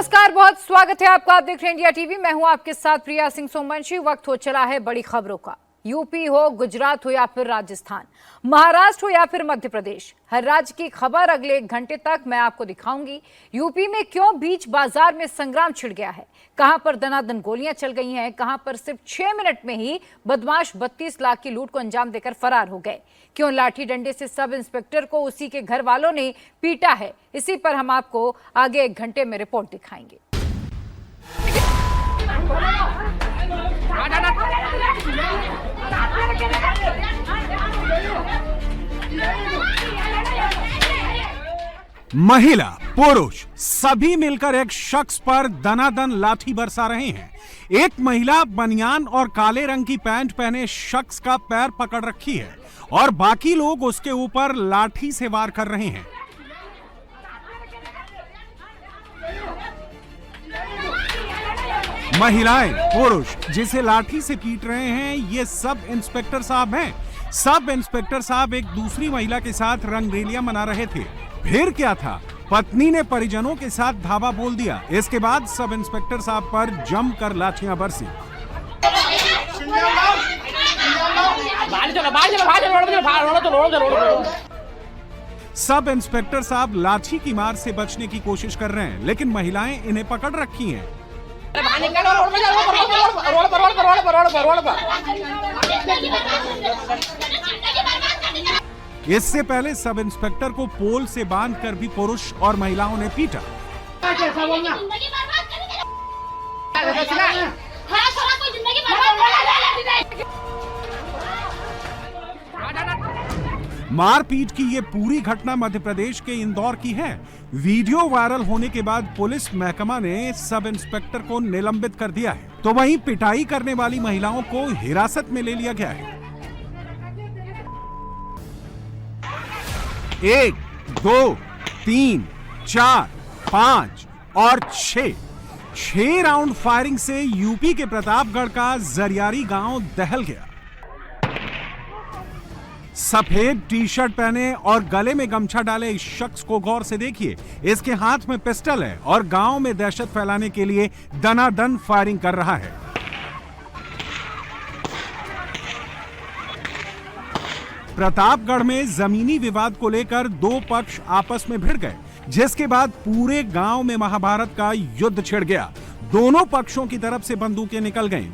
नमस्कार, बहुत स्वागत है आपका। आप देख रहे हैं इंडिया टीवी। मैं हूं आपके साथ प्रिया सिंह सोमवंशी। वक्त हो चला है बड़ी खबरों का। यूपी हो, गुजरात हो या फिर राजस्थान, महाराष्ट्र हो या फिर मध्य प्रदेश, हर राज्य की खबर अगले 1 घंटे तक मैं आपको दिखाऊंगी। यूपी में क्यों बीच बाजार में संग्राम छिड़ गया है, कहां पर दनादन गोलियां चल गई हैं, कहां पर सिर्फ 6 मिनट में ही बदमाश 32 लाख की लूट को अंजाम देकर फरार हो गए, क्यों लाठी डंडे से सब इंस्पेक्टर को उसी के घर वालों ने पीटा है, इसी पर हम आपको आगे 1 घंटे में रिपोर्ट दिखाएंगे। महिला पुरुष सभी मिलकर एक शख्स पर दनादन लाठी बरसा रहे हैं। एक महिला बनियान और काले रंग की पैंट पहने शख्स का पैर पकड़ रखी है और बाकी लोग उसके ऊपर लाठी से वार कर रहे हैं। महिलाएं पुरुष जिसे लाठी से पीट रहे हैं ये सब इंस्पेक्टर साहब हैं। सब इंस्पेक्टर साहब एक दूसरी महिला के साथ रंगरेलियां मना रहे थे। फिर क्या था, पत्नी ने परिजनों के साथ धावा बोल दिया। इसके बाद सब इंस्पेक्टर साहब पर जमकर लाठियां बरसी। सब इंस्पेक्टर साहब लाठी की मार से बचने की कोशिश कर रहे हैं, लेकिन महिलाएं इन्हें पकड़ रखी हैं। इससे पहले सब इंस्पेक्टर को पोल से बांधकर भी पुरुष और महिलाओं ने पीटा। मारपीट की ये पूरी घटना मध्य प्रदेश के इंदौर की है। वीडियो वायरल होने के बाद पुलिस महकमा ने सब इंस्पेक्टर को निलंबित कर दिया है, तो वहीं पिटाई करने वाली महिलाओं को हिरासत में ले लिया गया है। 1, 2, 3, 4, 5 और 6 राउंड फायरिंग से यूपी के प्रतापगढ़ का जरियारी गांव दहल गया। सफेद टी शर्ट पहने और गले में गमछा डाले इस शख्स को गौर से देखिए। इसके हाथ में पिस्टल है और गांव में दहशत फैलाने के लिए दनादन फायरिंग कर रहा है। प्रतापगढ़ में जमीनी विवाद को लेकर 2 पक्ष आपस में भिड़ गए, जिसके बाद पूरे गांव में महाभारत का युद्ध छिड़ गया। दोनों पक्षों की तरफ से बंदूकें निकल गईं।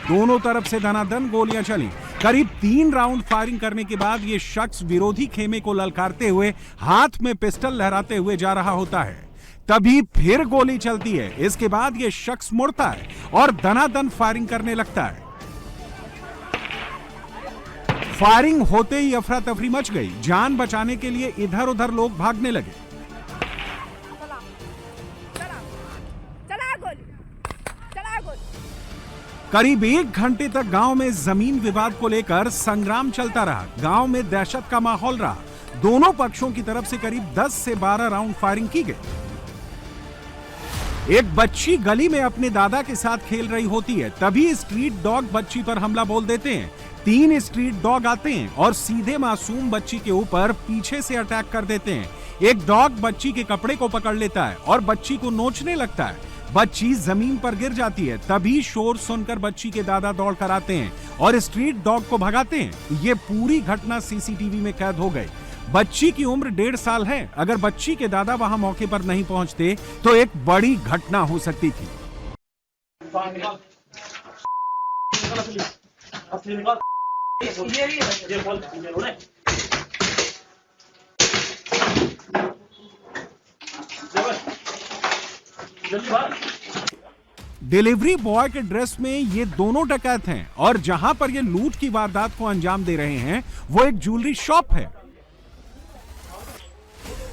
दोनों तरफ से धनाधन गोलियां चली। करीब 3 राउंड फायरिंग करने के बाद यह शख्स विरोधी खेमे को ललकारते हुए हाथ में पिस्टल लहराते हुए जा रहा होता है। तभी फिर गोली चलती है। इसके बाद यह शख्स मुड़ता है और धनाधन फायरिंग करने लगता है। फायरिंग होते ही अफरा तफरी मच गई। जान बचाने के लिए इधर उधर लोग भागने लगे। करीब 1 घंटे तक गांव में जमीन विवाद को लेकर संग्राम चलता रहा। गांव में दहशत का माहौल रहा। दोनों पक्षों की तरफ से करीब 10 से 12 राउंड फायरिंग की गई। एक बच्ची गली में अपने दादा के साथ खेल रही होती है, तभी स्ट्रीट डॉग बच्ची पर हमला बोल देते हैं। 3 स्ट्रीट डॉग आते हैं और सीधे मासूम बच्ची के ऊपर पीछे से अटैक कर देते हैं। एक डॉग बच्ची के कपड़े को पकड़ लेता है और बच्ची को नोचने लगता है। बच्ची जमीन पर गिर जाती है। तभी शोर सुनकर बच्ची के दादा दौड़ कर आते हैं और स्ट्रीट डॉग को भगाते हैं। ये पूरी घटना सीसीटीवी में कैद हो गई। बच्ची की उम्र 1.5 साल है। अगर बच्ची के दादा वहां मौके पर नहीं पहुंचते तो एक बड़ी घटना हो सकती थी। डिलीवरी बॉय के ड्रेस में ये दोनों डकैत हैं और जहां पर ये लूट की वारदात को अंजाम दे रहे हैं वो एक ज्वेलरी शॉप है।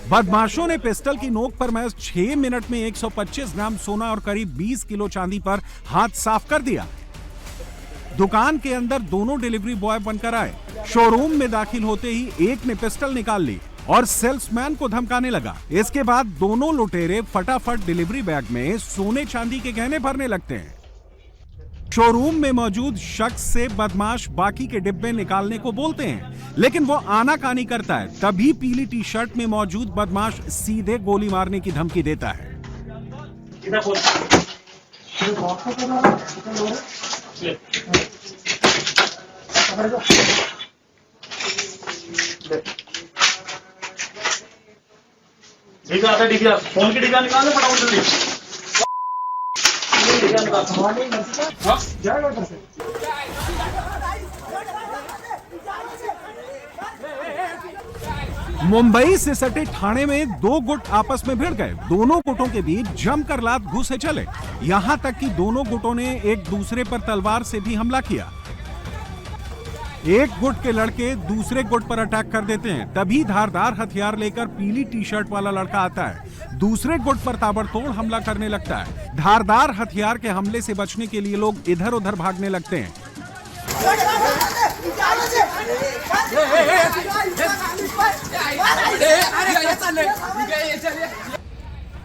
बदमाशों ने पिस्टल की नोक पर महज 6 मिनट में 125 ग्राम सोना और करीब 20 किलो चांदी पर हाथ साफ कर दिया। दुकान के अंदर दोनों डिलीवरी बॉय बनकर आए। शोरूम में दाखिल होते ही एक ने पिस्टल निकाल ली और सेल्समैन को धमकाने लगा। इसके बाद दोनों लुटेरे फटाफट डिलीवरी बैग में सोने चांदी के गहने भरने लगते हैं। शोरूम में मौजूद शख्स से बदमाश बाकी के डिब्बे निकालने को बोलते हैं, लेकिन वो आनाकानी करता है। तभी पीली टी शर्ट में मौजूद बदमाश सीधे गोली मारने की धमकी देता है। फोन की डिब्बा निकाल फटाफट जल्दी। मुंबई से सटे ठाणे में दो गुट आपस में भिड़ गए। दोनों गुटों के बीच जमकर लात घुसे चले, यहां तक कि दोनों गुटों ने एक दूसरे पर तलवार से भी हमला किया। एक गुट के लड़के दूसरे गुट पर अटैक कर देते हैं। तभी धारदार हथियार लेकर पीली टी शर्ट वाला लड़का आता है, दूसरे गुट पर ताबड़तोड़ हमला करने लगता है। धारदार हथियार के हमले से बचने के लिए लोग इधर उधर भागने लगते हैं।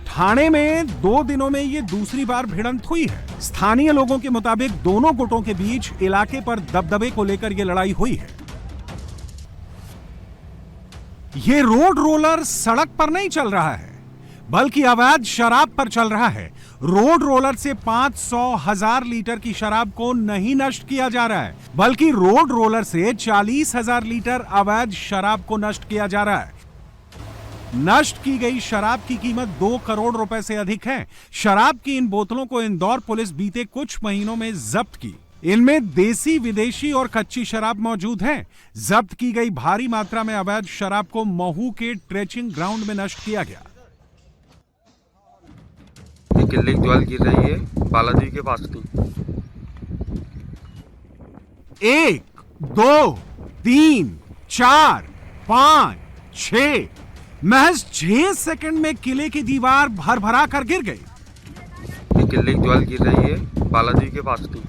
ठाणे में 2 दिनों में ये दूसरी बार भिड़ंत हुई है। स्थानीय लोगों के मुताबिक दोनों गुटों के बीच इलाके पर दबदबे को लेकर ये लड़ाई हुई है। ये रोड रोलर सड़क पर नहीं चल रहा है, बल्कि अवैध शराब पर चल रहा है। रोड रोलर से 500,000 लीटर की शराब को नहीं नष्ट किया जा रहा है, बल्कि रोड रोलर से 40,000 लीटर अवैध शराब को नष्ट किया जा रहा है। नष्ट की गई शराब की कीमत 2 करोड़ रुपए से अधिक है। शराब की इन बोतलों को इंदौर पुलिस बीते कुछ महीनों में जब्त की। इनमें देसी, विदेशी और कच्ची शराब मौजूद है। जब्त की गई भारी मात्रा में अवैध शराब को महू के ट्रेचिंग ग्राउंड में नष्ट किया गया। किले की दीवार गिर रही है बालाजी के पास की। 1, 2, 3, 4, 5, 6 महज 6 सेकंड में किले की दीवार भरभरा कर गिर गई। किले की दीवार गिर रही है बालाजी के पास की।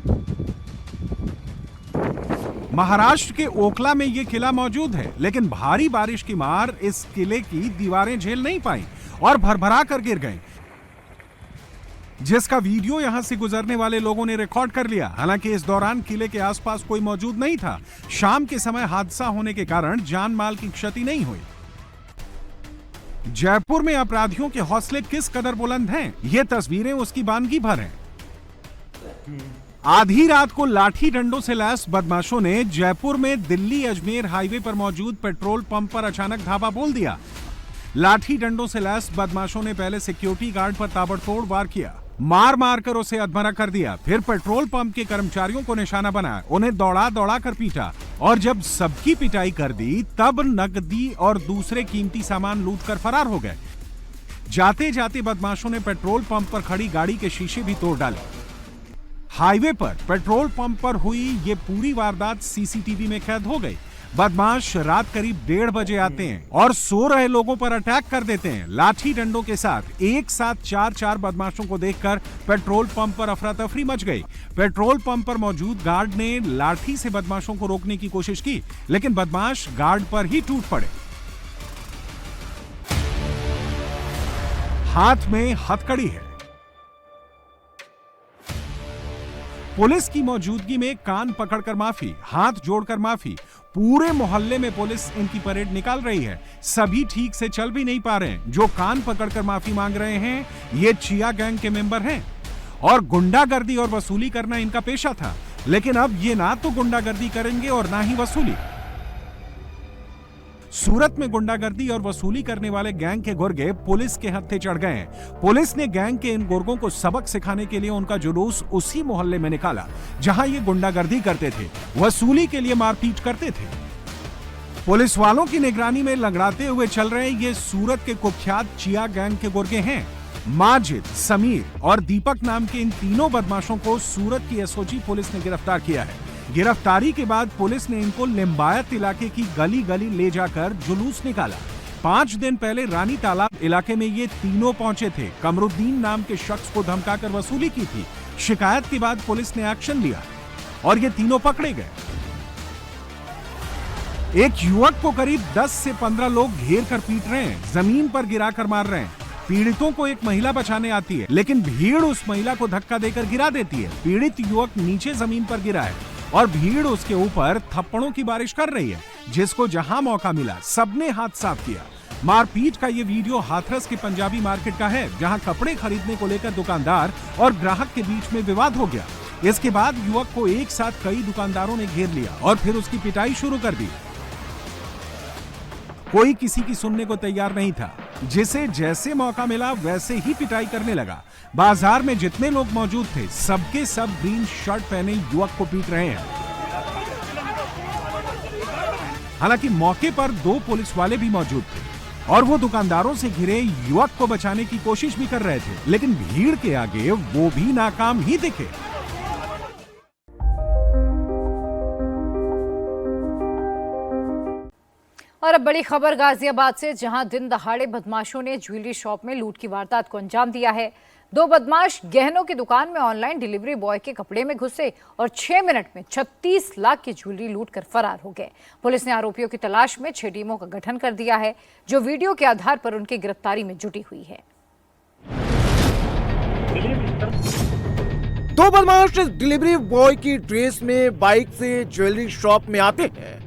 महाराष्ट्र के ओखला में यह किला मौजूद है, लेकिन भारी बारिश की मार इस किले की दीवारें झेल नहीं पाई और भरभरा कर गिर गई, जिसका वीडियो यहां से गुजरने वाले लोगों ने रिकॉर्ड कर लिया। हालांकि इस दौरान किले के आसपास कोई मौजूद नहीं था। शाम के समय हादसा होने के कारण जान माल की क्षति नहीं हुई। जयपुर में अपराधियों के हौसले किस कदर बुलंद हैं, ये तस्वीरें उसकी वानगी भर हैं। आधी रात को लाठी डंडों से लैस बदमाशों ने जयपुर में दिल्ली अजमेर हाईवे पर मौजूद पेट्रोल पंप पर अचानक धावा बोल दिया। लाठी डंडों से लैस बदमाशों ने पहले सिक्योरिटी गार्ड पर ताबड़तोड़ वार किया, मार मार कर उसे अधमरा कर दिया। फिर पेट्रोल पंप के कर्मचारियों को निशाना बनाया, उन्हें दौड़ा दौड़ा कर पीटा और जब सबकी पिटाई कर दी तब नकदी और दूसरे कीमती सामान लूट कर फरार हो गए। जाते जाते बदमाशों ने पेट्रोल पंप पर खड़ी गाड़ी के शीशे भी तोड़ डाले। हाईवे पर पेट्रोल पंप पर हुई ये पूरी वारदात सीसीटीवी में कैद हो गई। बदमाश रात करीब 1:30 बजे आते हैं और सो रहे लोगों पर अटैक कर देते हैं। लाठी डंडों के साथ एक साथ 4 बदमाशों को देखकर पेट्रोल पंप पर अफरा तफरी मच गई। पेट्रोल पंप पर मौजूद गार्ड ने लाठी से बदमाशों को रोकने की कोशिश की, लेकिन बदमाश गार्ड पर ही टूट पड़े। हाथ में हथकड़ी है। पुलिस की मौजूदगी में कान पकड़कर माफी, हाथ जोड़कर माफी। पूरे मोहल्ले में पुलिस इनकी परेड निकाल रही है। सभी ठीक से चल भी नहीं पा रहे हैं। जो कान पकड़कर माफी मांग रहे हैं ये चिया गैंग के मेंबर हैं और गुंडागर्दी और वसूली करना इनका पेशा था, लेकिन अब ये ना तो गुंडागर्दी करेंगे और ना ही वसूली। सूरत में गुंडागर्दी और वसूली करने वाले गैंग के गुर्गे पुलिस के हत्थे चढ़ गए हैं। पुलिस ने गैंग के इन गुर्गों को सबक सिखाने के लिए उनका जुलूस उसी मोहल्ले में निकाला जहां ये गुंडागर्दी करते थे, वसूली के लिए मारपीट करते थे। पुलिस वालों की निगरानी में लंगड़ाते हुए चल रहे ये सूरत के कुख्यात चिया गैंग के गुर्गे हैं। माजिद, समीर और दीपक नाम के इन तीनों बदमाशों को सूरत की एसओजी पुलिस ने गिरफ्तार किया है। गिरफ्तारी के बाद पुलिस ने इनको लिंबायत इलाके की गली गली ले जाकर जुलूस निकाला। 5 दिन पहले रानी तालाब इलाके में ये तीनों पहुंचे थे। कमरुद्दीन नाम के शख्स को धमकाकर वसूली की थी। शिकायत के बाद पुलिस ने एक्शन लिया और ये तीनों पकड़े गए। एक युवक को करीब 10 से 15 लोग घेर कर पीट रहे हैं, जमीन पर गिराकर मार रहे हैं। पीड़ितों को एक महिला बचाने आती है, लेकिन भीड़ उस महिला को धक्का देकर गिरा देती है। पीड़ित युवक नीचे जमीन पर गिरा है और भीड़ उसके ऊपर थप्पड़ों की बारिश कर रही है। जिसको जहां मौका मिला सबने हाथ साफ किया। मारपीट का ये वीडियो हाथरस के पंजाबी मार्केट का है, जहां कपड़े खरीदने को लेकर दुकानदार और ग्राहक के बीच में विवाद हो गया। इसके बाद युवक को एक साथ कई दुकानदारों ने घेर लिया और फिर उसकी पिटाई शुरू कर दी। कोई किसी की सुनने को तैयार नहीं था। जिसे जैसे मौका मिला वैसे ही पिटाई करने लगा। बाजार में जितने लोग मौजूद थे सबके सब ग्रीन शर्ट पहने युवक को पीट रहे हैं। हालांकि मौके पर 2 पुलिस वाले भी मौजूद थे और वो दुकानदारों से घिरे युवक को बचाने की कोशिश भी कर रहे थे, लेकिन भीड़ के आगे वो भी नाकाम ही दिखे। और अब बड़ी खबर गाजियाबाद से, जहां दिन दहाड़े बदमाशों ने ज्वेलरी शॉप में लूट की वारदात को अंजाम दिया है। 2 बदमाश गहनों की दुकान में ऑनलाइन डिलीवरी बॉय के कपड़े में घुसे और 6 मिनट में 36 लाख की ज्वेलरी लूट कर फरार हो गए। पुलिस ने आरोपियों की तलाश में 6 टीमों का गठन कर दिया है, जो वीडियो के आधार पर उनकी गिरफ्तारी में जुटी हुई है। 2 बदमाश डिलीवरी बॉय की ड्रेस में बाइक से ज्वेलरी शॉप में आते हैं।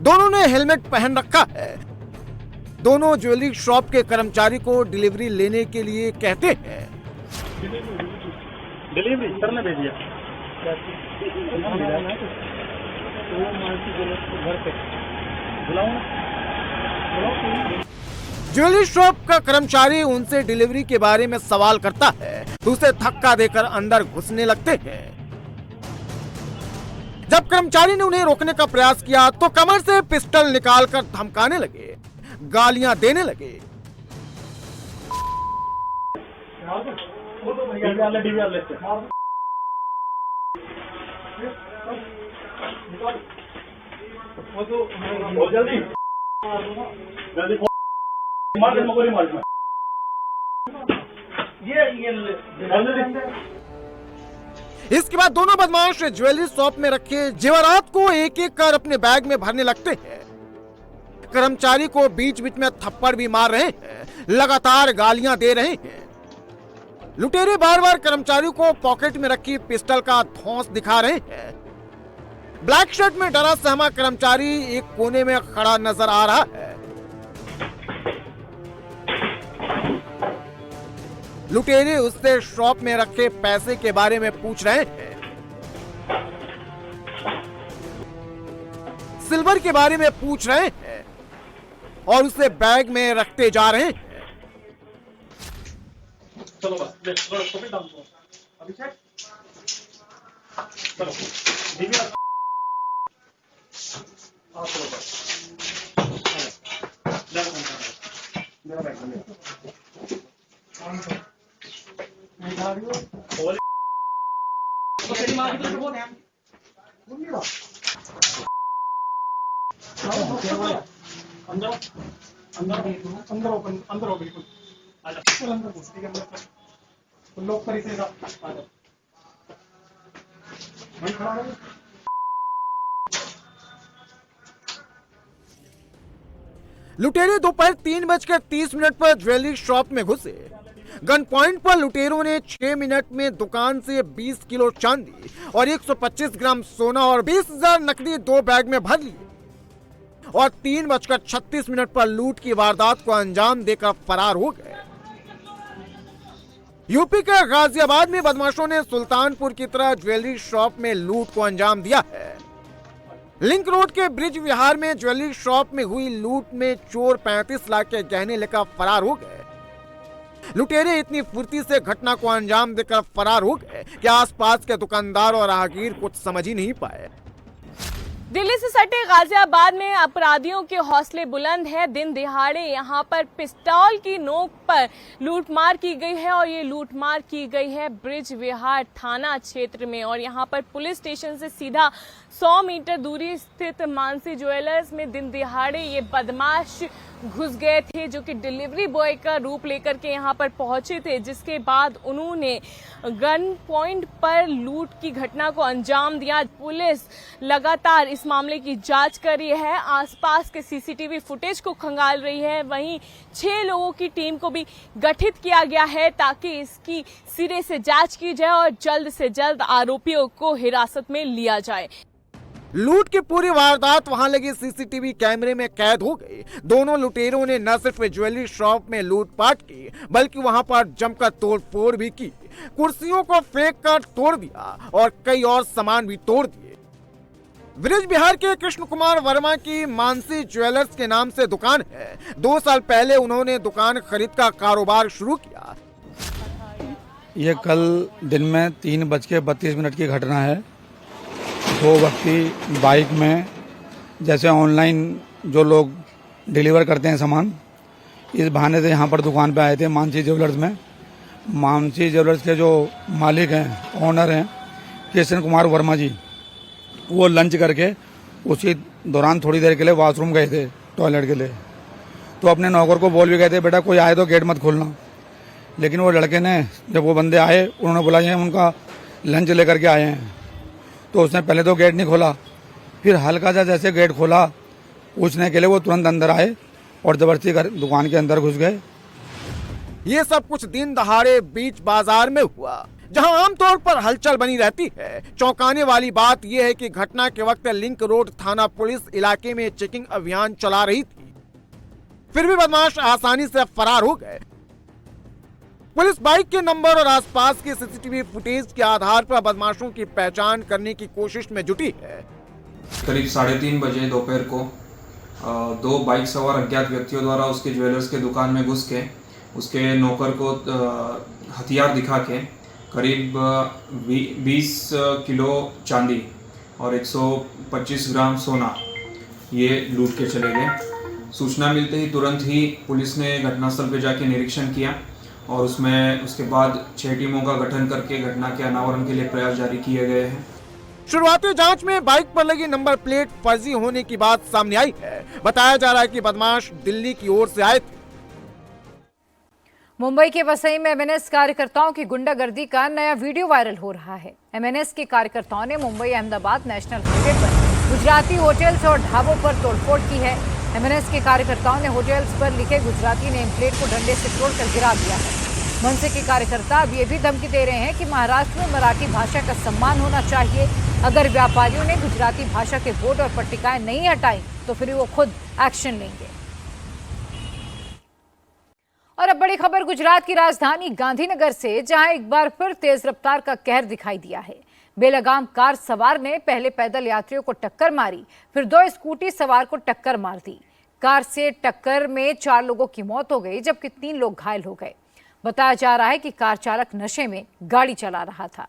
दोनों ने हेलमेट पहन रखा है। दोनों ज्वेलरी शॉप के कर्मचारी को डिलीवरी लेने के लिए कहते हैं। डिलीवरी सर ने भेजिए। ज्वेलरी शॉप का कर्मचारी उनसे डिलीवरी के बारे में सवाल करता है तो उसे धक्का देकर अंदर घुसने लगते हैं। जब कर्मचारी ने उन्हें रोकने का प्रयास किया तो कमर से पिस्टल निकालकर धमकाने लगे, गालियां देने लगे। इसके बाद दोनों बदमाश ज्वेलरी शॉप में रखे जेवरात को एक एक कर अपने बैग में भरने लगते हैं। कर्मचारी को बीच बीच में थप्पड़ भी मार रहे हैं, लगातार गालियां दे रहे हैं। लुटेरे बार बार कर्मचारी को पॉकेट में रखी पिस्टल का धौंस दिखा रहे हैं। ब्लैक शर्ट में डरा सहमा कर्मचारी एक कोने में खड़ा नजर आ रहा है। लुटेरे उससे शॉप में रखे पैसे के बारे में पूछ रहे हैं। सिल्वर के बारे में पूछ रहे हैं और उसे बैग में रखते जा रहे हैं। चलो बस अभिषेक चलो दिव्या चलो बस मेरा बैग अंदर ओपन अंदर हो बिल्कुल अंदर घुस ठीक है अंदर तो लोग पर इसे आ जाओ मैं खड़ा हूं। लुटेरे दोपहर 3:30 पर ज्वेलरी शॉप में घुसे। गन पॉइंट पर लुटेरों ने 6 मिनट में दुकान से 20 किलो चांदी और 125 ग्राम सोना और 20,000 नकदी 2 बैग में भर लिए और 3:36 पर लूट की वारदात को अंजाम देकर फरार हो गए। यूपी के गाजियाबाद में बदमाशों ने सुल्तानपुर की तरह ज्वेलरी शॉप में लूट को अंजाम दिया है। लिंक रोड के ब्रिज विहार में ज्वेलरी शॉप में हुई लूट में चोर 35 लाख के गहने लेकर फरार हो गए। लुटेरे इतनी फुर्ती से घटना को अंजाम देकर फरार हो गए कि आसपास के दुकानदार और राहगीर कुछ समझ ही नहीं पाए। दिल्ली से सटे गाजियाबाद में अपराधियों के हौसले बुलंद है। दिन दिहाड़े यहां पर पिस्तौल की नोक पर लूटमार की गई है और ये लूटमार की गई है ब्रिज विहार थाना क्षेत्र में और यहां पर पुलिस स्टेशन से सीधा 100 मीटर दूरी स्थित मानसी ज्वेलर्स में दिन दिहाड़े ये बदमाश घुस गए थे, जो कि डिलीवरी बॉय का रूप लेकर के यहाँ पर पहुंचे थे, जिसके बाद उन्होंने गन पॉइंट पर लूट की घटना को अंजाम दिया। पुलिस लगातार इस मामले की जांच कर रही है, आसपास के सीसीटीवी फुटेज को खंगाल रही है। वहीं 6 लोगों की टीम को भी गठित किया गया है ताकि इसकी सिरे से जांच की जाए और जल्द से जल्द आरोपियों को हिरासत में लिया जाए। लूट की पूरी वारदात वहां लगे सीसीटीवी कैमरे में कैद हो गई। दोनों लुटेरों ने न सिर्फ ज्वेलरी शॉप में लूटपाट की, बल्कि वहां पर जमकर तोड़फोड़ भी की। कुर्सियों को फेंक कर तोड़ दिया और कई और सामान भी तोड़ दिए। ब्रिज बिहार के कृष्ण कुमार वर्मा की मानसी ज्वेलर्स के नाम से दुकान है। 2 साल पहले उन्होंने दुकान खरीद का कारोबार शुरू किया। ये कल दिन में 3:32 की घटना है। 2 व्यक्ति बाइक में, जैसे ऑनलाइन जो लोग डिलीवर करते हैं सामान, इस बहाने से यहाँ पर दुकान पे आए थे मानसी ज्वेलर्स में। मानसी ज्वेलर्स के जो मालिक हैं, ओनर हैं कृष्ण कुमार वर्मा जी, वो लंच करके उसी दौरान थोड़ी देर के लिए वॉशरूम गए थे, टॉयलेट के लिए। तो अपने नौकर को बोल भी गए थे, बेटा कोई आए तो गेट मत खोलना। लेकिन वो लड़के ने, जब वो बंदे आए, उन्होंने बोला ये उनका लंच लेकर के आए हैं, तो उसने पहले तो गेट नहीं खोला, फिर हल्का सा जैसे गेट खोला पूछने के लिए वो तुरंत अंदर आए और जबरदस्ती दुकान के अंदर घुस गए। ये सब कुछ दिन दहाड़े बीच बाजार में हुआ, जहां आमतौर पर हलचल बनी रहती है। चौंकाने वाली बात यह है कि घटना के वक्त लिंक रोड थाना पुलिस इलाके में चेकिंग अभियान चला रही थी, फिर भी बदमाश आसानी से फरार हो गए। पुलिस बाइक के नंबर और आसपास के सीसीटीवी फुटेज के आधार पर बदमाशों की पहचान करने की कोशिश में जुटी है। करीब 3:30 बजे दोपहर को 2 बाइक सवार अज्ञात व्यक्तियों द्वारा उसके ज्वेलर्स के दुकान में घुस के उसके नौकर को हथियार दिखा के करीब 20 किलो चांदी और 125 ग्राम सोना ये लूट के चले गए। सूचना मिलते ही तुरंत ही पुलिस ने घटनास्थल पर जाके निरीक्षण किया और उसके बाद 6 टीमों का गठन करके घटना के अनावरण के लिए प्रयास जारी किए गए हैं। शुरुआती जांच में बाइक पर लगी नंबर प्लेट फर्जी होने की बात सामने आई है। बताया जा रहा है कि बदमाश दिल्ली की ओर से आए थे। मुंबई के वसई में एमएनएस कार्यकर्ताओं की गुंडागर्दी का नया वीडियो वायरल हो रहा है। एमएनएस के कार्यकर्ताओं ने मुंबई अहमदाबाद नेशनल हाईवे पर गुजराती होटल्स और ढाबों पर तोड़फोड़ की है। एमएनएस के कार्यकर्ताओं ने होटल्स पर लिखे गुजराती नेम प्लेट को डंडे से तोड़कर गिरा दिया है। मनसे के कार्यकर्ता अब ये भी धमकी दे रहे हैं कि महाराष्ट्र में मराठी भाषा का सम्मान होना चाहिए। अगर व्यापारियों ने गुजराती भाषा के बोर्ड और पट्टिकाएं नहीं हटाई तो फिर वो खुद एक्शन लेंगे। और अब बड़ी खबर गुजरात की राजधानी गांधीनगर से, जहां एक बार फिर तेज रफ्तार का कहर दिखाई दिया है। बेलगाम कार सवार ने पहले पैदल यात्रियों को टक्कर मारी, फिर 2 स्कूटी सवार को टक्कर मार दी। कार से टक्कर में 4 लोगों की मौत हो गई, जबकि 3 लोग घायल हो गए। बताया जा रहा है कि कार चालक नशे में गाड़ी चला रहा था।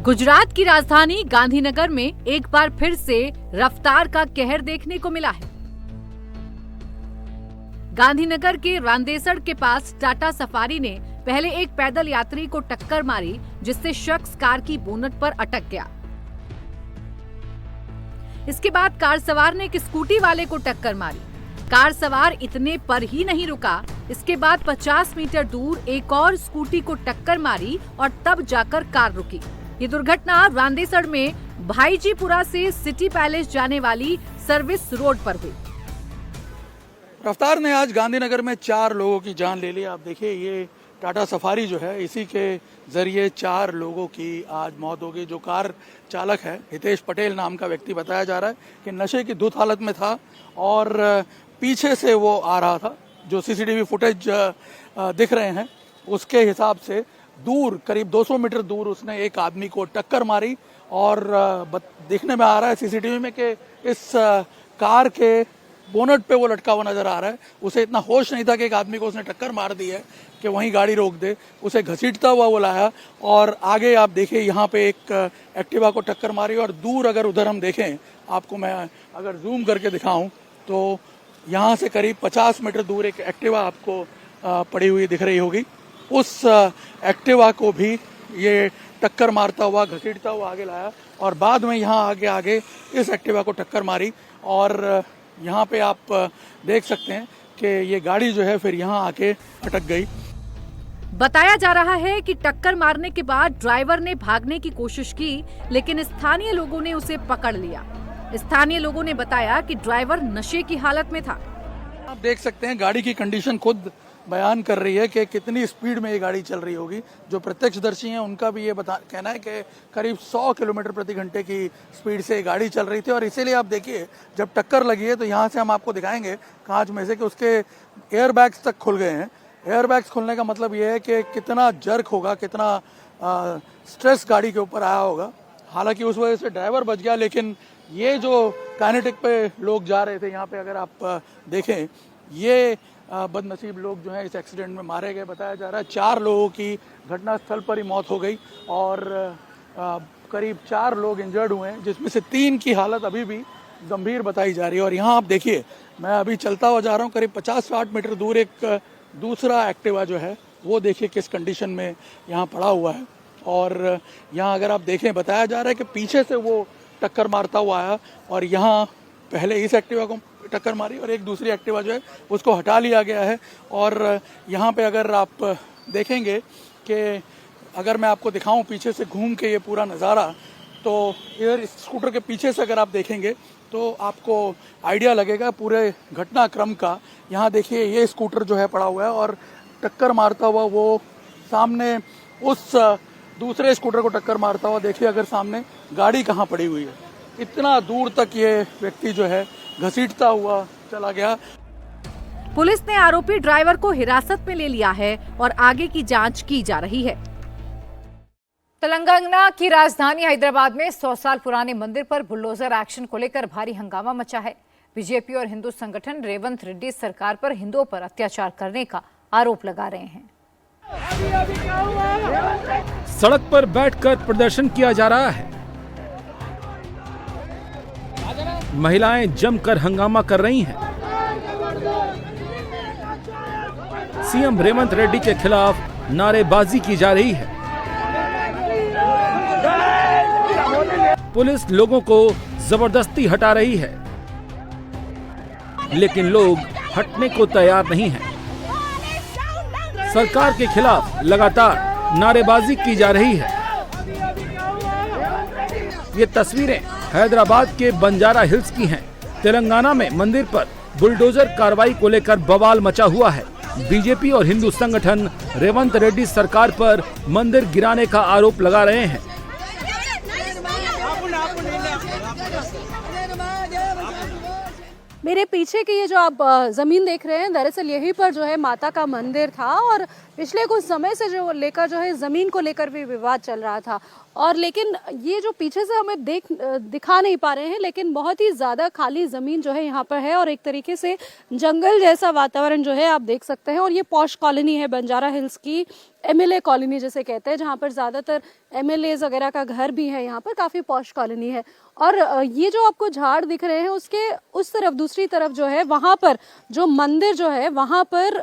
गुजरात की राजधानी गांधीनगर में एक बार फिर से रफ्तार का कहर देखने को मिला है। गांधीनगर के रांदेसर के पास टाटा सफारी ने पहले एक पैदल यात्री को टक्कर मारी, जिससे शख्स कार की बोनट पर अटक गया। इसके बाद कार सवार ने एक स्कूटी वाले को टक्कर मारी। कार सवार इतने पर ही नहीं रुका, इसके बाद 50 मीटर दूर एक और स्कूटी को टक्कर मारी और तब जाकर कार रुकी। ये दुर्घटना रांदेसर में भाईजीपुरा से सिटी पैलेस जाने वाली सर्विस रोड पर हुई। रफ्तार ने आज गांधीनगर में 4 लोगों की जान ले ली। आप देखिए, ये टाटा सफारी जो है, इसी के जरिए 4 लोगों की आज मौत हो गई। जो कार चालक है, हितेश पटेल नाम का व्यक्ति, बताया जा रहा है कि नशे की धुत हालत में था और पीछे से वो आ रहा था। जो सीसीटीवी फुटेज दिख रहे हैं उसके हिसाब से दूर, करीब 200 मीटर दूर उसने एक आदमी को टक्कर मारी और देखने में आ रहा है सीसीटीवी में कि इस कार के बोनट पे वो लटका हुआ नजर आ रहा है। उसे इतना होश नहीं था कि एक आदमी को उसने टक्कर मार दी है कि वहीं गाड़ी रोक दे। उसे घसीटता हुआ वो लाया और आगे आप देखिए, यहाँ पे एक एक्टिवा को टक्कर मारी और दूर अगर उधर हम देखें, आपको मैं अगर जूम करके दिखाऊं तो यहाँ से करीब 50 मीटर दूर एक एक्टिवा आपको पड़ी हुई दिख रही होगी। उस एक्टिवा को भी ये टक्कर मारता हुआ, घसीटता हुआ आगे लाया और बाद में यहाँ आगे इस एक्टिवा को टक्कर मारी और यहाँ पे आप देख सकते हैं कि ये गाड़ी जो है फिर यहाँ आके अटक गई। बताया जा रहा है कि टक्कर मारने के बाद ड्राइवर ने भागने की कोशिश की, लेकिन स्थानीय लोगों ने उसे पकड़ लिया। स्थानीय लोगों ने बताया कि ड्राइवर नशे की हालत में था। आप देख सकते हैं गाड़ी की कंडीशन खुद बयान कर रही है कि कितनी स्पीड में ये गाड़ी चल रही होगी। जो प्रत्यक्षदर्शी हैं उनका भी ये कहना है कि करीब 100 किलोमीटर प्रति घंटे की स्पीड से ये गाड़ी चल रही थी। और इसीलिए आप देखिए जब टक्कर लगी है तो यहाँ से हम आपको दिखाएंगे कांच में से कि उसके एयर बैग्स तक खुल गए हैं। एयर बैग्स खुलने का मतलब ये है कि कितना जर्क होगा, कितना स्ट्रेस गाड़ी के ऊपर आया होगा। हालांकि उस वजह से ड्राइवर बच गया, लेकिन ये जो काइनेटिक पे लोग जा रहे थे, यहाँ पे अगर आप देखें ये बदनसीब लोग जो हैं इस एक्सीडेंट में मारे गए। बताया जा रहा है 4 लोगों की घटनास्थल पर ही मौत हो गई और करीब 4 लोग इंजर्ड हुए हैं, जिसमें से 3 की हालत अभी भी गंभीर बताई जा रही है। और यहाँ आप देखिए मैं अभी चलता हुआ जा रहा हूँ, करीब 50-60 मीटर दूर एक दूसरा एक्टिवा जो है वो देखिए किस कंडीशन में यहाँ पड़ा हुआ है। और यहाँ अगर आप देखें बताया जा रहा है कि पीछे से वो टक्कर मारता हुआ आया और यहाँ पहले इस एक्टिवा को टक्कर मारी और एक दूसरी एक्टिवा जो है उसको हटा लिया गया है। और यहाँ पे अगर आप देखेंगे कि अगर मैं आपको दिखाऊं पीछे से घूम के ये पूरा नज़ारा, तो इधर स्कूटर के पीछे से अगर आप देखेंगे तो आपको आइडिया लगेगा पूरे घटनाक्रम का। यहाँ देखिए ये स्कूटर जो है पड़ा हुआ है और टक्कर मारता हुआ वो सामने उस दूसरे स्कूटर को टक्कर मारता हुआ देखिए अगर सामने गाड़ी कहाँ पड़ी हुई है। इतना दूर तक ये व्यक्ति जो है घसीटता हुआ चला गया। पुलिस ने आरोपी ड्राइवर को हिरासत में ले लिया है और आगे की जांच की जा रही है। तेलंगाना की राजधानी हैदराबाद में 100 साल पुराने मंदिर पर बुलडोजर एक्शन को लेकर भारी हंगामा मचा है। बीजेपी और हिंदू संगठन रेवंत रेड्डी सरकार पर हिंदुओं पर अत्याचार करने का आरोप लगा रहे हैं। सड़क पर बैठकर प्रदर्शन किया जा रहा है। महिलाएं जमकर हंगामा कर रही हैं। सीएम रेवंत रेड्डी के खिलाफ नारेबाजी की जा रही है। पुलिस लोगों को जबरदस्ती हटा रही है, लेकिन लोग हटने को तैयार नहीं हैं। सरकार के खिलाफ लगातार नारेबाजी की जा रही है। ये तस्वीरें हैदराबाद के बंजारा हिल्स की हैं। तेलंगाना में मंदिर पर बुलडोजर कार्रवाई को लेकर बवाल मचा हुआ है। बीजेपी और हिंदू संगठन रेवंत रेड्डी सरकार पर मंदिर गिराने का आरोप लगा रहे हैं। मेरे पीछे की ये जो आप जमीन देख रहे हैं, दरअसल यहीं पर जो है माता का मंदिर था और पिछले कुछ समय से जो है जमीन को लेकर भी विवाद चल रहा था। और लेकिन ये जो पीछे से हमें दिखा नहीं पा रहे हैं, लेकिन बहुत ही ज्यादा खाली जमीन जो है यहाँ पर है और एक तरीके से जंगल जैसा वातावरण जो है आप देख सकते हैं। और ये पॉश कॉलोनी है, बंजारा हिल्स की एमएलए कॉलोनी जिसे कहते हैं, जहाँ पर ज्यादातर एमएलएज वगैरह का घर भी है। यहाँ पर काफी पॉश कॉलोनी है। और ये जो आपको झाड़ दिख रहे हैं उसके उस तरफ दूसरी तरफ जो है वहां पर जो मंदिर जो है वहां पर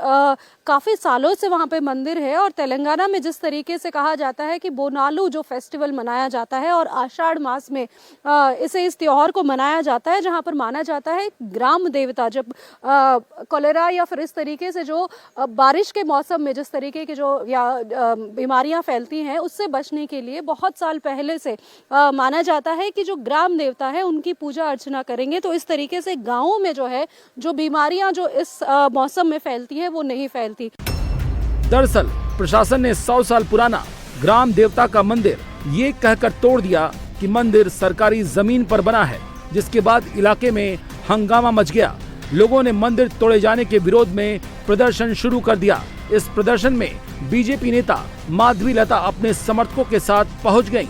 काफी सालों से वहां पे मंदिर है। और तेलंगाना में जिस तरीके से कहा जाता है कि बोनालू जो फेस्टिवल मनाया जाता है और आषाढ़ मास में इस त्योहार को मनाया जाता है, जहां पर माना जाता है ग्राम देवता जब कोलेरा या फिर इस तरीके से जो बारिश के मौसम में जिस तरीके की जो बीमारियां फैलती हैं उससे बचने के लिए बहुत साल पहले से माना जाता है कि जो ग्राम देवता है उनकी पूजा अर्चना करेंगे तो इस तरीके से गाँवों में जो है जो बीमारियां जो इस मौसम में फैलती है वो नहीं फैलती। दरअसल प्रशासन ने 100 साल पुराना ग्राम देवता का मंदिर ये कहकर तोड़ दिया कि मंदिर सरकारी जमीन पर बना है, जिसके बाद इलाके में हंगामा मच गया। लोगों ने मंदिर तोड़े जाने के विरोध में प्रदर्शन शुरू कर दिया। इस प्रदर्शन में बीजेपी नेता माधवी लता अपने समर्थकों के साथ पहुंच गईं।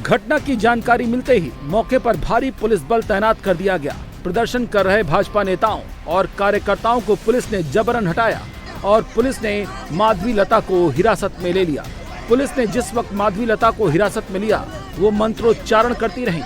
घटना की जानकारी मिलते ही मौके पर भारी पुलिस बल तैनात कर दिया गया। प्रदर्शन कर रहे भाजपा नेताओं और कार्यकर्ताओं को पुलिस ने जबरन हटाया और पुलिस ने माधवी लता को हिरासत में ले लिया। पुलिस ने जिस वक्त माधवी लता को हिरासत में लिया वो मंत्रोच्चारण करती रहीं।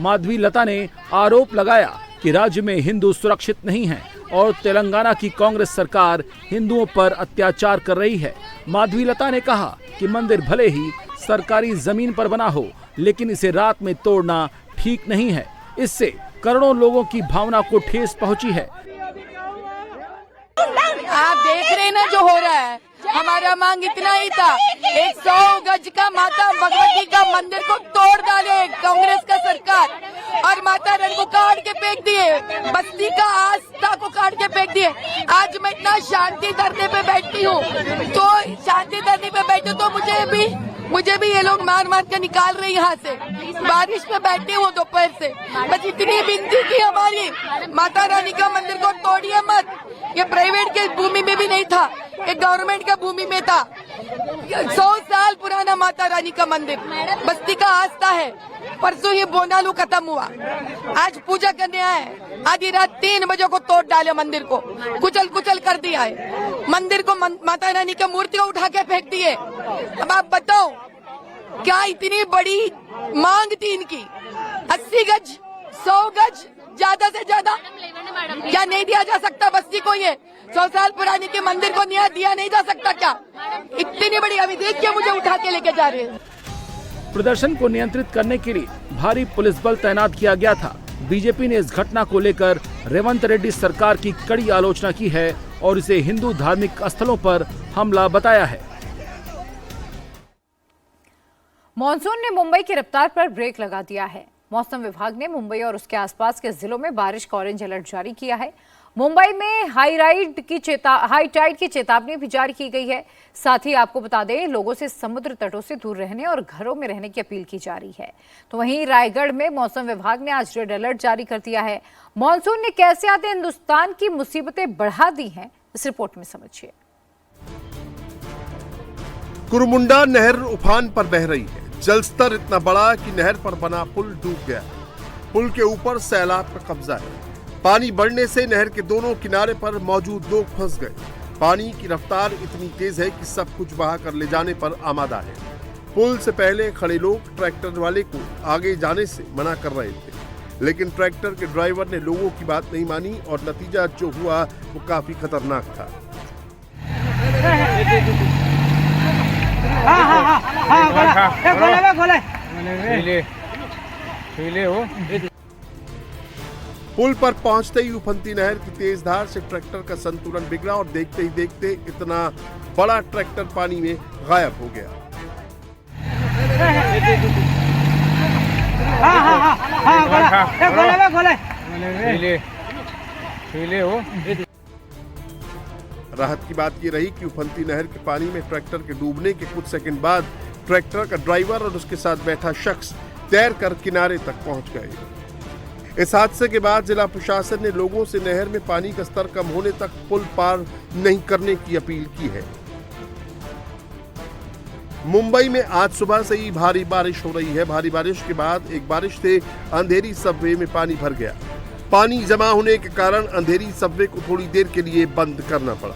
माधवी लता ने आरोप लगाया कि राज्य में हिंदू सुरक्षित नहीं हैं और तेलंगाना की कांग्रेस सरकार हिंदुओं पर अत्याचार कर रही है। माधवीलता ने कहा कि मंदिर भले ही सरकारी जमीन पर बना हो, लेकिन इसे रात में तोड़ना ठीक नहीं है। इससे करोड़ों लोगों की भावना को ठेस पहुंची है। आप देख रहे हैं ना जो हो रहा है। हमारा मांग इतना ही था, 100 गज का माता भगवती का मंदिर को तोड़ डाले कांग्रेस का सरकार, और माता रानी को काट के फेंक दिए, बस्ती का आस्था को काट के फेंक दिए। आज मैं इतना शांति धरने पे बैठी हूँ, तो शांति धरने पे बैठे तो मुझे भी ये लोग मार मार के निकाल रहे यहाँ से। बारिश में बैठी हूँ दोपहर से, बस इतनी विनती थी हमारी, माता रानी का मंदिर को तोड़िए मत। ये प्राइवेट के भूमि में भी नहीं था, ये गवर्नमेंट का भूमि में था। 100 साल पुराना माता रानी का मंदिर बस्ती का आस्था है। परसों ही बोनालू खत्म हुआ, आज पूजा करने आए, आधी रात 3 बजे को तोड़ डाले मंदिर को, कुचल कुचल कर दिया है मंदिर को। माता रानी की मूर्ति को उठा के फेंक दिए। अब आप बताओ क्या इतनी बड़ी मांग थी इनकी? 80 गज 100 गज ज्यादा से ज्यादा क्या नहीं दिया जा सकता बस्ती को? ये 100 साल पुरानी के मंदिर को न्याय दिया नहीं जा सकता क्या? इतनी बड़ी, अभी देखिए मुझे उठा के लेके जा रहे हैं। प्रदर्शन को नियंत्रित करने के लिए भारी पुलिस बल तैनात किया गया था। बीजेपी ने इस घटना को लेकर रेवंत रेड्डी सरकार की कड़ी आलोचना की है और इसे हिंदू धार्मिक स्थलों पर हमला बताया है। मॉनसून ने मुंबई की रफ्तार पर ब्रेक लगा दिया है। मौसम विभाग ने मुंबई और उसके आसपास के जिलों में बारिश का ऑरेंज अलर्ट जारी किया है। मुंबई में हाई टाइड की चेतावनी भी जारी की गई है। साथ ही आपको बता दें, लोगों से समुद्र तटों से दूर रहने और घरों में रहने की अपील की जा रही है। तो वहीं रायगढ़ में मौसम विभाग ने आज रेड अलर्ट जारी कर दिया है। मॉनसून ने कैसे आते हिंदुस्तान की मुसीबतें बढ़ा दी हैं, इस रिपोर्ट में समझिए। कुरमुंडा नहर उफान पर बह रही है। जलस्तर इतना बड़ा कि नहर पर बना पुल डूब गया। पुल के ऊपर सैलाब का कब्जा है। पानी बढ़ने से नहर के दोनों किनारे पर मौजूद लोग फंस गए। पानी की रफ्तार इतनी तेज है कि सब कुछ बहा कर ले जाने पर आमादा है। पुल से पहले खड़े लोग ट्रैक्टर वाले को आगे जाने से मना कर रहे थे, लेकिन ट्रैक्टर के ड्राइवर ने लोगों की बात नहीं मानी और नतीजा जो हुआ वो काफी खतरनाक था। पुल पर पहुंचते ही उफनती नहर की तेज धार से ट्रैक्टर का संतुलन बिगड़ा और देखते ही देखते इतना बड़ा ट्रैक्टर पानी में गायब हो गया। राहत की बात ये रही कि उफनती नहर के पानी में ट्रैक्टर के डूबने के कुछ सेकंड बाद ट्रैक्टर का ड्राइवर और उसके साथ बैठा शख्स तैरकर किनारे तक पहुंच गए। इस हादसे के बाद जिला प्रशासन ने लोगों से नहर में पानी का स्तर कम होने तक पुल पार नहीं करने की अपील की है। मुंबई में आज सुबह से ही भारी बारिश हो रही है। भारी बारिश के बाद एक बारिश से अंधेरी सबवे में पानी भर गया। पानी जमा होने के कारण अंधेरी सबवे को थोड़ी देर के लिए बंद करना पड़ा।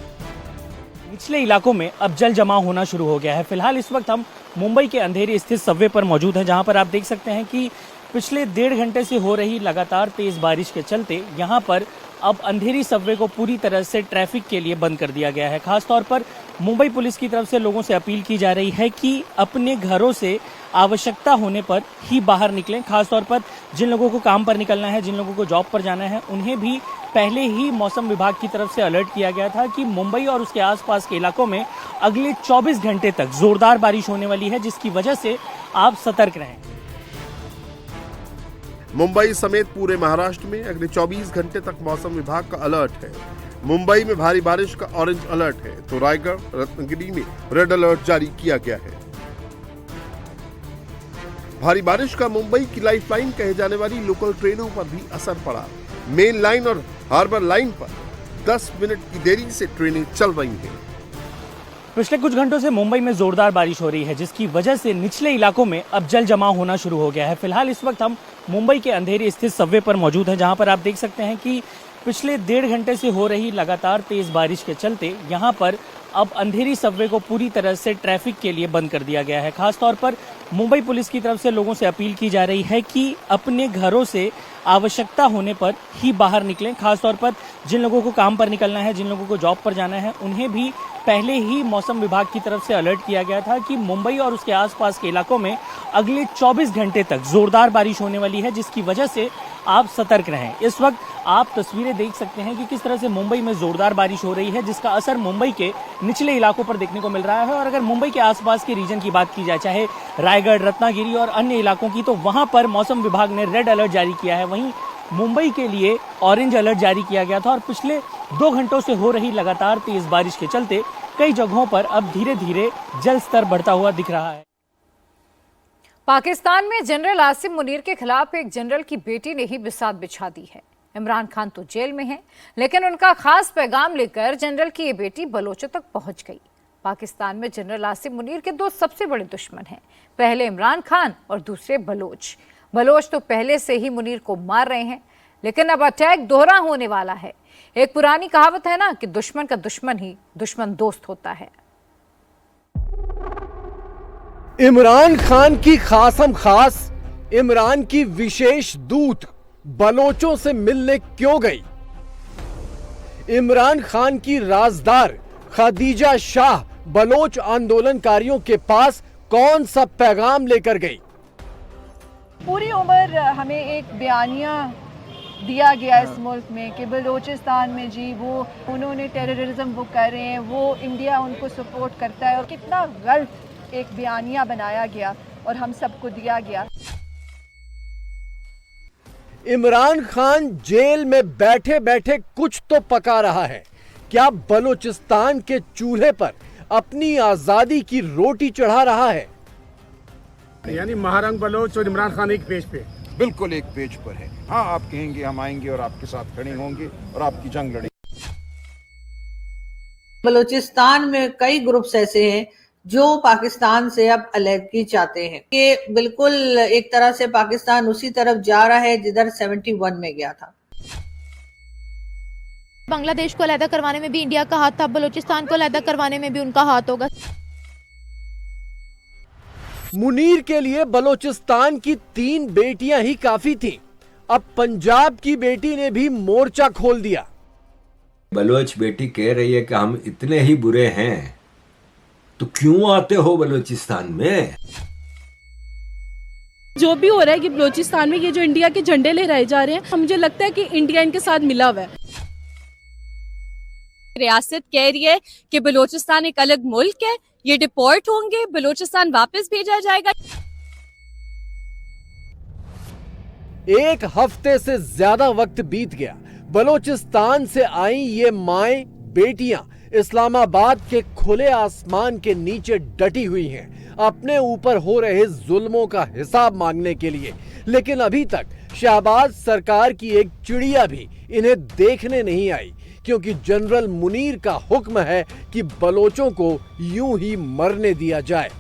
निचले इलाकों में अब जल जमाव होना शुरू हो गया है। फिलहाल इस वक्त हम मुंबई के अंधेरी स्थित सबवे पर मौजूद हैं, जहां पर आप देख सकते हैं कि पिछले 1.5 घंटे से हो रही लगातार तेज बारिश के चलते यहां पर अब अंधेरी सबवे को पूरी तरह से ट्रैफिक के लिए बंद कर दिया गया है। खासतौर पर मुंबई पुलिस की तरफ से लोगों से अपील की जा रही है कि अपने घरों से आवश्यकता होने पर ही बाहर निकलें। खासतौर पर जिन लोगों को काम पर निकलना है, जिन लोगों को जॉब पर जाना है, उन्हें भी पहले ही मौसम विभाग की तरफ से अलर्ट किया गया था कि मुंबई और उसके आसपास के इलाकों में अगले 24 घंटे तक जोरदार बारिश होने वाली है, जिसकी वजह से आप सतर्क रहें। मुंबई समेत पूरे महाराष्ट्र में अगले 24 घंटे तक मौसम विभाग का अलर्ट है। मुंबई में भारी बारिश का ऑरेंज अलर्ट है, तो रायगढ़, रत्नागिरी में रेड अलर्ट जारी किया गया है। भारी बारिश का मुंबई की लाइफलाइन कहे जाने वाली लोकल ट्रेनों पर भी असर पड़ा। मेन लाइन और हार्बर लाइन पर 10 मिनट की देरी से ट्रेनें चल रही हैं। पिछले कुछ घंटों से मुंबई में जोरदार बारिश हो रही है, जिसकी वजह से निचले इलाकों में अब जल जमाव होना शुरू हो गया है। फिलहाल इस वक्त हम मुंबई के अंधेरी स्थित सबवे पर मौजूद हैं, जहां पर आप देख सकते हैं कि पिछले 1.5 घंटे से हो रही लगातार तेज बारिश के चलते यहां पर अब अंधेरी सबवे को पूरी तरह से ट्रैफिक के लिए बंद कर दिया गया है। खासतौर पर मुंबई पुलिस की तरफ से लोगों से अपील की जा रही है कि अपने घरों से आवश्यकता होने पर ही बाहर निकलें। खासतौर पर जिन लोगों को काम पर निकलना है, जिन लोगों को जॉब पर जाना है, उन्हें भी पहले ही मौसम विभाग की तरफ से अलर्ट किया गया था कि मुंबई और उसके आसपास के इलाकों में अगले 24 घंटे तक जोरदार बारिश होने वाली है, जिसकी वजह से आप सतर्क रहें। इस वक्त आप तस्वीरें देख सकते हैं कि किस तरह से मुंबई में जोरदार बारिश हो रही है, जिसका असर मुंबई के निचले इलाकों पर देखने को मिल रहा है। और अगर मुंबई के आसपास के रीजन की बात की जाए, चाहे रायगढ़, रत्नागिरी और अन्य इलाकों की, तो वहां पर मौसम विभाग ने रेड अलर्ट जारी किया है। वहीं मुंबई के लिए ऑरेंज अलर्ट जारी किया गया था और पिछले 2 घंटों से हो रही लगातार तेज बारिश के चलते कई जगहों पर अब धीरे धीरे जल स्तर बढ़ता हुआ दिख रहा है। पाकिस्तान में जनरल आसिम मुनीर के खिलाफ एक जनरल की बेटी ने ही बिसात बिछा दी है। इमरान खान तो जेल में है, लेकिन उनका खास पैगाम लेकर जनरल की ये बेटी बलोचों तक पहुंच गई। पाकिस्तान में जनरल आसिम मुनीर के 2 सबसे बड़े दुश्मन हैं, पहले इमरान खान और दूसरे बलोच। बलोच तो पहले से ही मुनीर को मार रहे हैं, लेकिन अब अटैक दोहरा होने वाला है। एक पुरानी कहावत है ना कि दुश्मन का दुश्मन ही दुश्मन दोस्त होता है। इमरान खान की खासम खास, इमरान की विशेष दूत बलोचों से मिलने क्यों गई? इमरान खान की राजदार खदीजा शाह बलोच आंदोलनकारियों के पास कौन सा पैगाम लेकर गई? पूरी उम्र हमें एक बयानिया दिया गया इस मुल्क में कि बलूचिस्तान में जी वो उन्होंने टेररिज्म वो कर रहे हैं, वो इंडिया उनको सपोर्ट करता है, और कितना गलत एक बयानिया बनाया गया और हम सबको दिया गया। इमरान खान जेल में बैठे बैठे कुछ तो पका रहा है। क्या बलूचिस्तान के चूल्हे पर अपनी आजादी की रोटी चढ़ा रहा है? यानी महारंग बलोच और इमरान खान एक पेज पे, बिल्कुल एक पेज पर है। हाँ, आप कहेंगे हम आएंगे और आपके साथ खड़े होंगे और आपकी जंग लड़ेंगे। बलूचिस्तान में कई ग्रुप्स ऐसे हैं जो पाकिस्तान से अब अलहदगी चाहते हैं कि बिल्कुल एक तरह से पाकिस्तान उसी तरफ जा रहा है जिधर 71 में गया था। बांग्लादेश को अलहदा करवाने में भी इंडिया का हाथ था, बलूचिस्तान को अलहदा करवाने में भी उनका हाथ होगा। मुनीर के लिए बलूचिस्तान की 3 बेटियां ही काफी थीं। अब पंजाब की बेटी ने भी मोर्चा खोल दिया। बलोच बेटी कह रही है कि हम इतने ही बुरे हैं तो क्यों आते हो बलूचिस्तान में? जो भी हो रहा है कि बलूचिस्तान में ये जो इंडिया के झंडे लहराए जा रहे हैं, मुझे लगता है कि इंडिया इनके साथ मिला हुआ है। रियासत कह रही है कि बलूचिस्तान एक अलग मुल्क है, ये डिपोर्ट होंगे, बलूचिस्तान वापस भेजा जाएगा। 1 हफ्ते से ज्यादा वक्त बीत गया। बलूचिस्तान से आई ये माएं बेटियां इस्लामाबाद के खुले आसमान के नीचे डटी हुई हैं, अपने ऊपर हो रहे जुल्मों का हिसाब मांगने के लिए। लेकिन अभी तक शहबाज सरकार की एक चिड़िया भी इन्हें देखने नहीं आई, क्योंकि जनरल मुनीर का हुक्म है कि बलोचों को यूं ही मरने दिया जाए।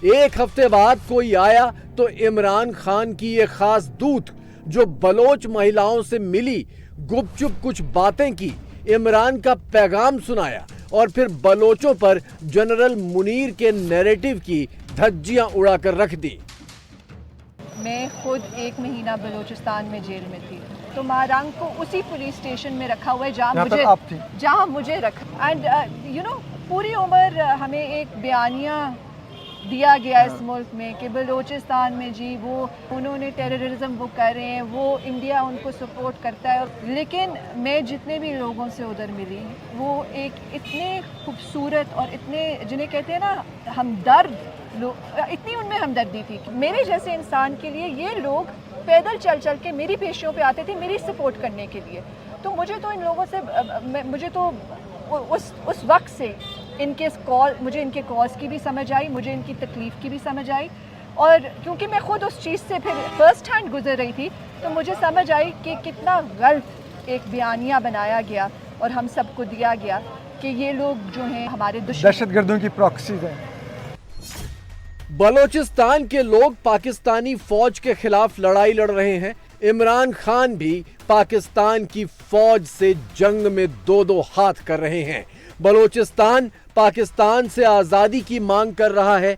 1 हफ्ते बाद कोई आया तो इमरान खान की ये खास दूत जो बलोच महिलाओं से मिली, गुपचुप कुछ बातें की, इमरान का पैगाम सुनाया और फिर बलोचों पर जनरल मुनीर के नैरेटिव की धज्जियां उड़ाकर रख दी। मैं खुद 1 महीना बलूचिस्तान में जेल में थी, तो महारंग को उसी पुलिस स्टेशन में रखा हुआ है जहाँ मुझे रखा। एंड यू नो, पूरी उम्र हमें एक बयानिया दिया गया इस मुल्क में कि बलूचिस्तान में जी वो उन्होंने टेररिज्म वो कर रहे हैं, वो इंडिया उनको सपोर्ट करता है। लेकिन मैं जितने भी लोगों से उधर मिली, वो एक इतने खूबसूरत और इतने जिन्हें कहते हैं ना हमदर्द लोग, इतनी उनमें हमदर्दी थी। मेरे जैसे इंसान के लिए ये लोग पैदल चल चल के मेरी पेशियों पे आते थे मेरी सपोर्ट करने के लिए। तो मुझे तो इन लोगों से मुझे तो उस वक्त से मुझे इनके कॉज की भी समझ आई, मुझे इनकी तकलीफ़ की भी समझ आई। और क्योंकि मैं खुद उस चीज़ से फिर फर्स्ट हैंड गुजर रही थी, तो मुझे समझ आई कि कितना गलत एक बयानिया बनाया गया और हम सबको दिया गया कि ये लोग जो हैं हमारे दहशतगर्दों की प्रॉक्सीज हैं। बलूचिस्तान के लोग पाकिस्तानी फौज के खिलाफ लड़ाई लड़ रहे हैं। इमरान खान भी पाकिस्तान की फौज से जंग में 2-2 हाथ कर रहे हैं। बलूचिस्तान पाकिस्तान से आजादी की मांग कर रहा है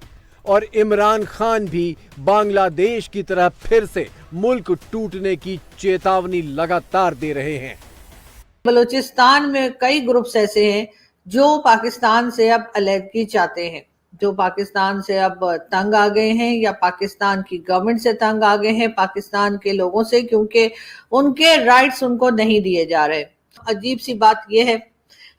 और इमरान खान भी बांग्लादेश की तरह फिर से मुल्क टूटने की चेतावनी लगातार दे रहे हैं। बलूचिस्तान में कई ग्रुप्स ऐसे हैं जो पाकिस्तान से अब अलग चाहते हैं, जो पाकिस्तान से अब तंग आ गए हैं या पाकिस्तान की गवर्नमेंट से तंग आ गए हैं, पाकिस्तान के लोगों से, क्योंकि उनके राइट्स उनको नहीं दिए जा रहे। अजीब सी बात यह है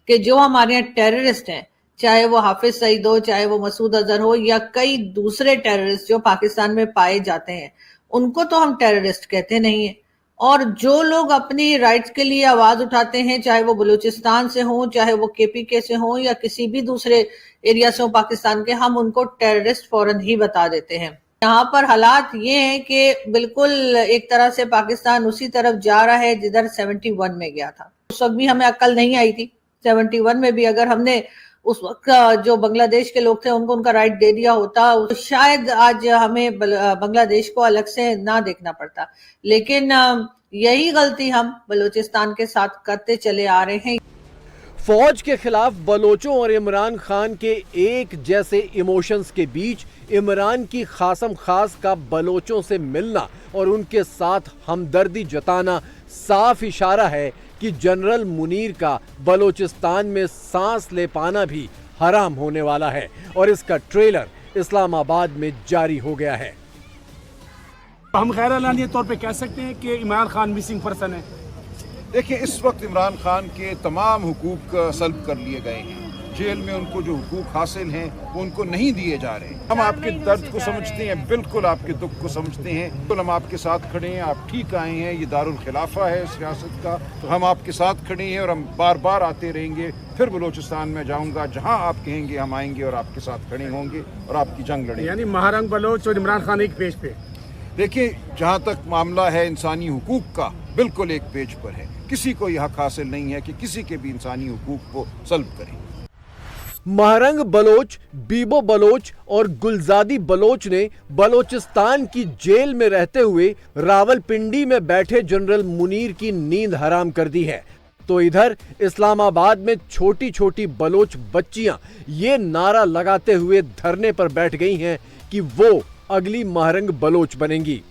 कि जो हमारे यहाँ टेररिस्ट हैं, चाहे वो हाफिज सईद हो, चाहे वो मसूद अजहर हो या कई दूसरे टेररिस्ट जो पाकिस्तान में पाए जाते हैं, उनको तो हम टेररिस्ट कहते नहीं है। और जो लोग अपनी राइट्स के लिए आवाज उठाते हैं, चाहे वो बलूचिस्तान से हो, चाहे वो केपीके से हो या किसी भी दूसरे एरिया से हो पाकिस्तान के, हम उनको टेररिस्ट फौरन ही बता देते हैं। यहाँ पर हालात ये हैं कि बिल्कुल एक तरह से पाकिस्तान उसी तरफ जा रहा है जिधर 71 में गया था। उस वक्त भी हमें अक्ल नहीं आई थी। 71 में भी अगर हमने उस वक्त जो बांग्लादेश के लोग थे उनको उनका राइट दे दिया होता, तो शायद आज हमें बांग्लादेश को अलग से ना देखना पड़ता। लेकिन यही गलती हम बलूचिस्तान के साथ करते चले आ रहे हैं। फौज के खिलाफ बलोचों और इमरान खान के एक जैसे इमोशंस के बीच इमरान की खासम खास का बलोचों से मिलना और उनके साथ हमदर्दी जताना साफ इशारा है कि जनरल मुनीर का बलोचिस्तान में सांस ले पाना भी हराम होने वाला है और इसका ट्रेलर इस्लामाबाद में जारी हो गया है। हम गैर एलानिया तौर पे कह सकते हैं कि इमरान खान मिसिंग पर्सन है। देखिए, इस वक्त इमरान खान के तमाम हुकूक सल्ब कर लिए गए हैं। जेल में उनको जो हुकूक हासिल हैं वो उनको नहीं दिए जा रहे। हम आपके दर्द को समझते हैं, बिल्कुल आपके दुख को समझते हैं, बिल्कुल हम आपके साथ खड़े हैं। आप ठीक आए हैं, ये दारुल खिलाफा है सियासत का, तो हम आपके साथ खड़े हैं और हम बार बार आते रहेंगे। फिर बलूचिस्तान में जाऊंगा, जहां आप कहेंगे हम आएंगे और आपके साथ खड़े होंगे और आपकी जंग लड़ेंगे। यानी महारंग बलोच और इमरान खान एक पेज पे। देखिए, जहां तक मामला है इंसानी हुकूक का, बिल्कुल एक पेज पर है। किसी को यह हक हासिल नहीं है कि किसी के भी इंसानी हुकूक को सल्ब करें। महारंग बलोच, बीबो बलोच और गुलजादी बलोच ने बलोचिस्तान की जेल में रहते हुए रावलपिंडी में बैठे जनरल मुनीर की नींद हराम कर दी है। तो इधर इस्लामाबाद में छोटी छोटी बलोच बच्चियां ये नारा लगाते हुए धरने पर बैठ गई हैं कि वो अगली महारंग बलोच बनेंगी।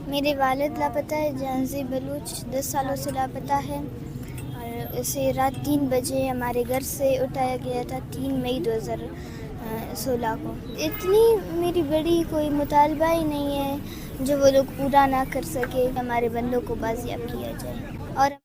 मेरे वालिद लापता है, जानजी बलूच 10 सालों से लापता है और उसे रात 3 बजे हमारे घर से उठाया गया था 3 मई 2016 को। इतनी मेरी बड़ी कोई मुतालबा ही नहीं है जो वो लोग पूरा ना कर सके। हमारे बंदों को बाजियाब किया जाए और